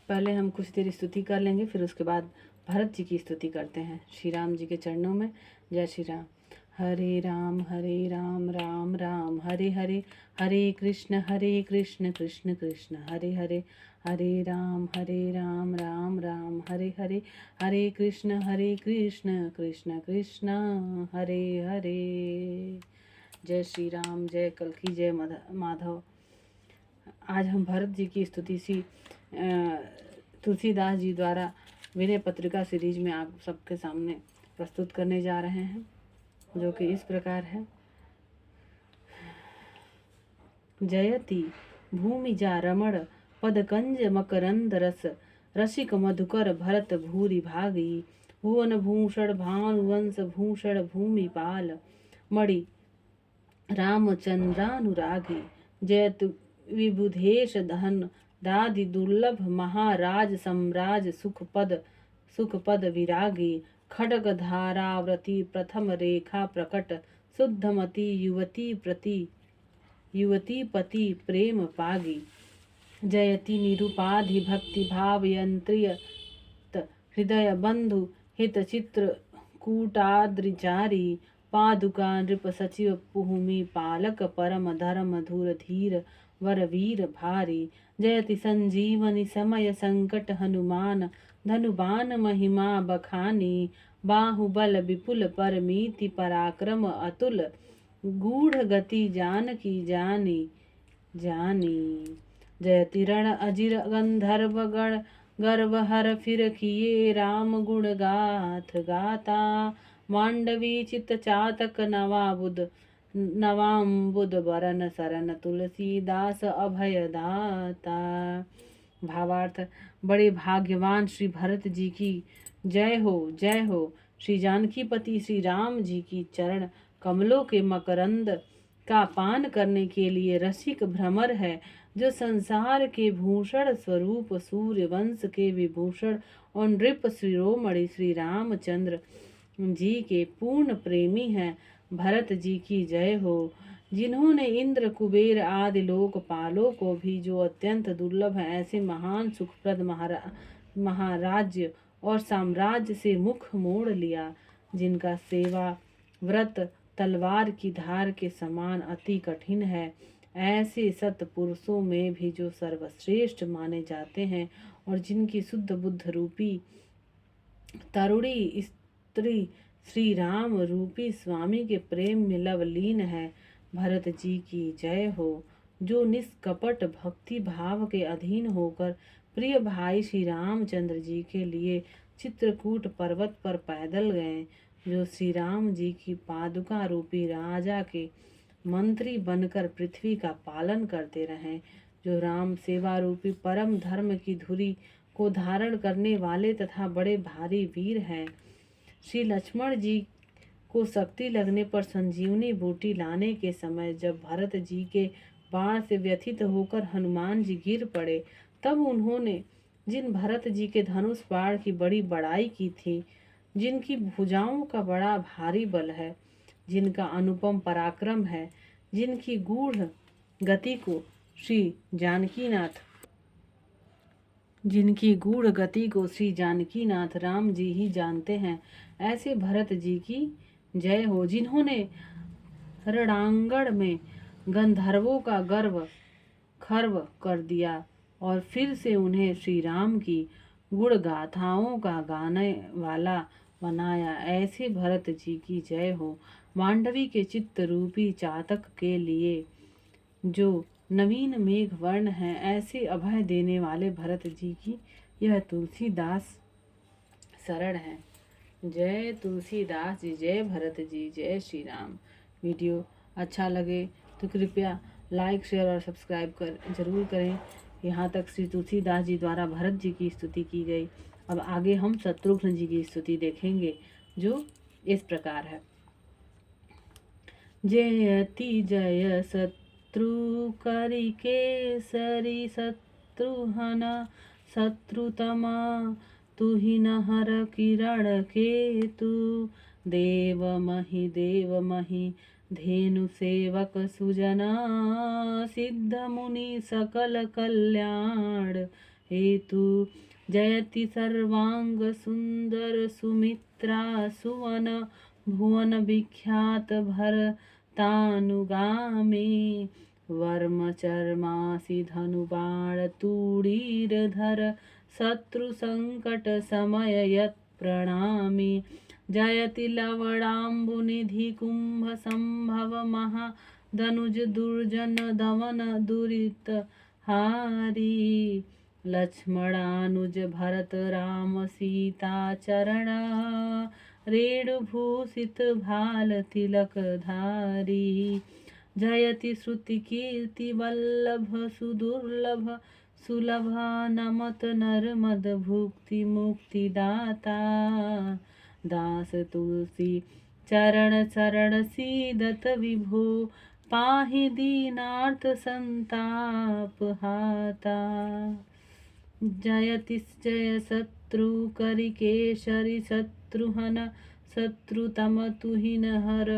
पहले हम कुछ देर स्तुति कर लेंगे, फिर उसके बाद भरत जी की स्तुति करते हैं श्री राम जी के चरणों में। जय श्री राम। हरे राम राम राम हरे हरे, हरे कृष्ण कृष्ण कृष्ण हरे हरे, हरे राम राम राम हरे हरे, हरे कृष्ण कृष्ण कृष्ण हरे हरे। जय श्री राम, जय कल्की, जय माधव। आज हम भरत जी की स्तुति तुलसीदास जी द्वारा विनय पत्रिका सीरीज में आप सबके सामने प्रस्तुत करने जा रहे हैं, जो कि इस प्रकार है। जयति भूमिजा रमण पदकंज मकरंद रस, रसिक मधुकर भरत भूरि भागी, भुवन भूषण भानुवंश भूषण भूमिपाल, मणि रामचंद्रानुरागी, जयतु विबुधेश धन दादि दुर्लभ महाराज सम्राज सुखपद विरागी, खड्ग धारावृति प्रथम रेखा प्रकट, शुद्धमती युवती पति प्रेम पागी, जयति निरुपाधि भक्ति भाव यंत्रियत हृदय बंधु हित चित्र कूटाद्रिचारी, पादुका नृप सचिव पुहुमि पालक परम धर्म धूर धीर वरवीर भारी, जयति संजीवनी समय संकट हनुमान, धनुबान महिमा बखानी, बाहुबल विपुल परमीति पराक्रम अतुल, गूढ़ गति जानकी जानी, जयति रण अजिर गंधर्व गण गर्व हर फिर किए, राम गुण गाथा मांडवी चित चातक नवाम्बुद बरन सरन तुलसीदास अभय दाता। भावार्थ: बड़े भाग्यवान श्री भरत जी की जय हो, जय हो। श्री जानकीपति श्री राम जी की चरण कमलों के मकरंद का पान करने के लिए रसिक भ्रमर है, जो संसार के भूषण स्वरूप सूर्य वंश के विभूषण और नृप शिरोमणि श्री रामचंद्र जी के पूर्ण प्रेमी हैं। भरत जी की जय हो, जिन्होंने इंद्र कुबेर आदि लोकपालों को भी, जो अत्यंत दुर्लभ है, ऐसे महान सुखप्रद महाराज्य और साम्राज्य से मुख मोड़ लिया, जिनका सेवा व्रत तलवार की धार के समान अति कठिन है। ऐसे सत्पुरुषों में भी जो सर्वश्रेष्ठ माने जाते हैं और जिनकी शुद्ध बुद्ध रूपी तरुणी स्त्री श्री राम रूपी स्वामी के प्रेम में लवलीन है। भरत जी की जय हो, जो निष्कपट भक्ति भाव के अधीन होकर प्रिय भाई श्री रामचंद्र जी के लिए चित्रकूट पर्वत पर पैदल गए, जो श्री राम जी की पादुका रूपी राजा के मंत्री बनकर पृथ्वी का पालन करते रहे, जो राम सेवा रूपी परम धर्म की धुरी को धारण करने वाले तथा बड़े भारी वीर हैं। श्री लक्ष्मण जी को शक्ति लगने पर संजीवनी बूटी लाने के समय जब भरत जी के बाण से व्यथित होकर हनुमान जी गिर पड़े, तब उन्होंने जिन भरत जी के धनुष बाण की बड़ी बड़ाई की थी, जिनकी भुजाओं का बड़ा भारी बल है, जिनका अनुपम पराक्रम है, जिनकी गूढ़ गति को श्री जानकीनाथ राम जी ही जानते हैं, ऐसे भरत जी की जय हो, जिन्होंने रणांगण में गंधर्वों का गर्व खर्व कर दिया और फिर से उन्हें श्री राम की गुण गाथाओं का गाने वाला बनाया, ऐसे भरत जी की जय हो। मांडवी के चित्त रूपी चातक के लिए जो नवीन मेघ वर्ण है, ऐसे अभय देने वाले भरत जी की यह तुलसीदास शरण है। जय तुलसीदास जी, जय भरत जी, जय श्री राम। वीडियो अच्छा लगे तो कृपया लाइक शेयर और सब्सक्राइब जरूर करें। यहाँ तक श्री तुलसीदास जी द्वारा भरत जी की स्तुति की गई। अब आगे हम शत्रुघ्न जी की स्तुति देखेंगे, जो इस प्रकार है। जयति जय शत्रु करि केसरी, शत्रुहन शत्रुतमा, तुहिन हर किरण केतु, देव मही धेनु सेवक सुजना, सिद्ध मुनि सकल कल्याण हेतु जयति सर्वांग सुंदर सुमित्रा सुवन भुवन विख्यात भरतानुगामी वर्म चर्मासि धनु बाण तूणीरधर शत्रु संकट समय यत् प्रणामी जयति लवणाम्बुनिधि कुंभ संभव महाधनुज दुर्जन दमन दुरित हारी लक्ष्मणानुज भरत राम सीता चरण रेणुभूषित भाल तिलक धारी जयति श्रुति कीर्ति वल्लभ सुदुर्लभ सुलभ नमत नर्मद भुक्ति मुक्ति दाता दास तुलसी चरण चरण सीदत विभो पाहि दीनार्थ संताप हाता जयति जय शत्रु करि केशरी शत्रुहन शत्रुतम तुहिन हर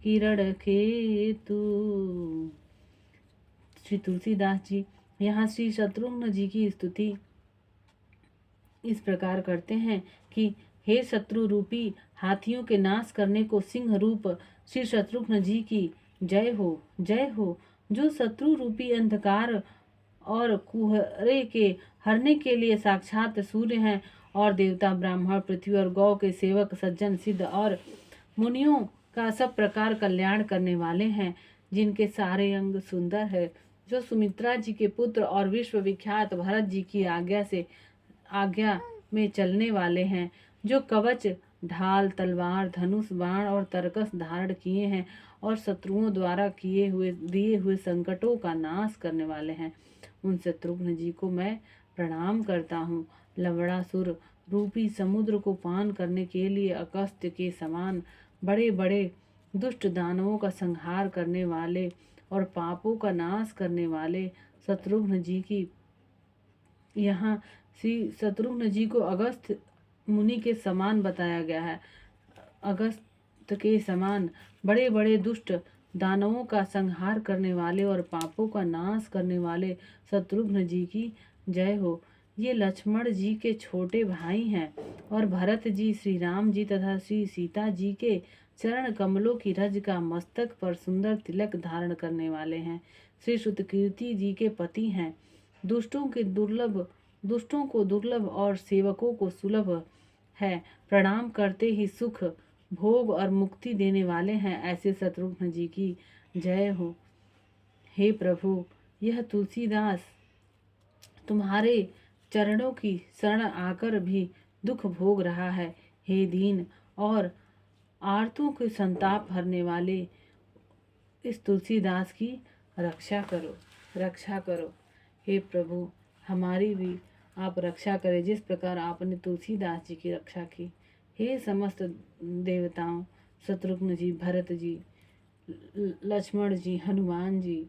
किरण केतु। श्री तुलसीदास जी यहाँ श्री शत्रुघ्न जी की स्तुति इस प्रकार करते हैं कि हे शत्रु रूपी हाथियों के नाश करने को सिंह रूप श्री शत्रुघ्न जी की जय हो, जय हो। जो शत्रु रूपी अंधकार और कुहरे के हरने के लिए साक्षात सूर्य हैं और देवता ब्राह्मण पृथ्वी और गौ के सेवक सज्जन सिद्ध और मुनियों का सब प्रकार कल्याण करने वाले हैं, जिनके सारे अंग सुंदर है, जो सुमित्रा जी के पुत्र और विश्व विख्यात भरत जी की आज्ञा में चलने वाले हैं, जो कवच ढाल तलवार धनुष बाण और तरकस धारण किए हैं और शत्रुओं द्वारा दिए हुए संकटों का नाश करने वाले हैं, उन शत्रुघ्न जी को मैं प्रणाम करता हूँ। लवणासुर रूपी समुद्र को पान करने के लिए अगस्त्य के समान बड़े बड़े दुष्ट दानवों का संहार करने वाले और पापों का नाश करने वाले शत्रुघ्न जी की यहाँ श्री शत्रुघ्न जी को अगस्त्य मुनि के समान बताया गया है। अगस्त्य के समान बड़े बड़े दुष्ट दानवों का संहार करने वाले और पापों का नाश करने वाले शत्रुघ्न जी की जय हो। ये लक्ष्मण जी के छोटे भाई हैं और भरत जी श्री राम जी तथा श्री सीता जी के चरण कमलों की रज का मस्तक पर सुंदर तिलक धारण करने वाले हैं। श्री श्रुतकीर्ति जी के पति हैं। दुष्टों को दुर्लभ और सेवकों को सुलभ है। प्रणाम करते ही सुख भोग और मुक्ति देने वाले हैं, ऐसे शत्रुघ्न जी की जय हो। हे प्रभु, यह तुलसीदास तुम्हारे चरणों की शरण आकर भी दुख भोग रहा है। हे दीन और आर्तों के संताप हरने वाले इस तुलसीदास की रक्षा करो, रक्षा करो। हे प्रभु, हमारी भी आप रक्षा करें जिस प्रकार आपने तुलसीदास जी की रक्षा की। हे समस्त देवताओं, शत्रुघ्न जी, भरत जी, लक्ष्मण जी, हनुमान जी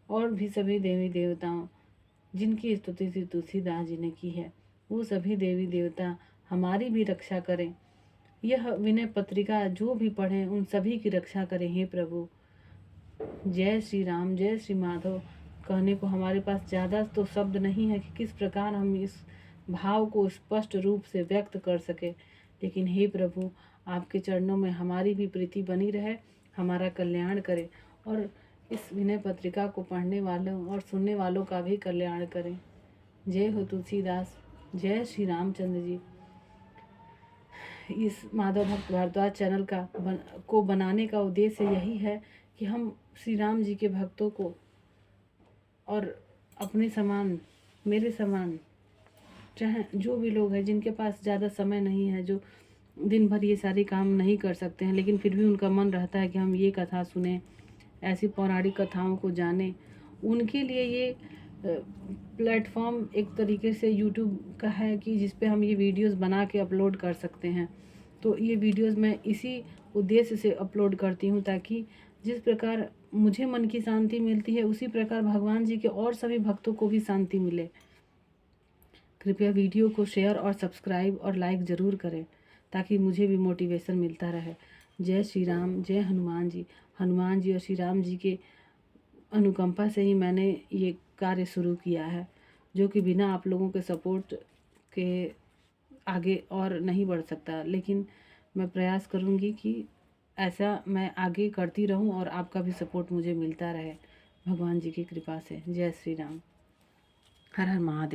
और भी सभी देवी देवताओं जिनकी स्तुति श्री तुलसीदास जी ने की है, वो सभी देवी देवता हमारी भी रक्षा करें। यह विनय पत्रिका जो भी पढ़ें उन सभी की रक्षा करें। हे प्रभु, जय श्री राम, जय श्री माधव कहने को हमारे पास ज़्यादा तो शब्द नहीं है कि किस प्रकार हम इस भाव को स्पष्ट रूप से व्यक्त कर सके, लेकिन हे प्रभु, आपके चरणों में हमारी भी प्रीति बनी रहे, हमारा कल्याण करे और इस विनय पत्रिका को पढ़ने वालों और सुनने वालों का भी कल्याण करें। जय हो तुलसीदास, जय श्री रामचंद्र जी। इस माधव भक्त भारद्वाज चैनल को बनाने का उद्देश्य यही है कि हम श्री राम जी के भक्तों को और अपने समान, मेरे समान, चाहे जो भी लोग हैं जिनके पास ज़्यादा समय नहीं है, जो दिन भर ये सारे काम नहीं कर सकते हैं, लेकिन फिर भी उनका मन रहता है कि हम ये कथा सुने, ऐसी पौराणिक कथाओं को जाने, उनके लिए ये प्लेटफॉर्म एक तरीके से यूट्यूब का है कि जिस पे हम ये वीडियोस बना के अपलोड कर सकते हैं। तो ये वीडियोस मैं इसी उद्देश्य से अपलोड करती हूँ ताकि जिस प्रकार मुझे मन की शांति मिलती है उसी प्रकार भगवान जी के और सभी भक्तों को भी शांति मिले। कृपया वीडियो को शेयर और सब्सक्राइब और लाइक ज़रूर करें ताकि मुझे भी मोटिवेशन मिलता रहे। जय श्री राम, जय हनुमान जी। हनुमान जी और श्री राम जी के अनुकंपा से ही मैंने ये कार्य शुरू किया है। जो कि बिना आप लोगों के सपोर्ट के आगे और नहीं बढ़ सकता। लेकिन मैं प्रयास करूँगी कि ऐसा मैं आगे करती रहूँ और आपका भी सपोर्ट मुझे मिलता रहे भगवान जी की कृपा से। जय श्री राम। हर हर महादेव।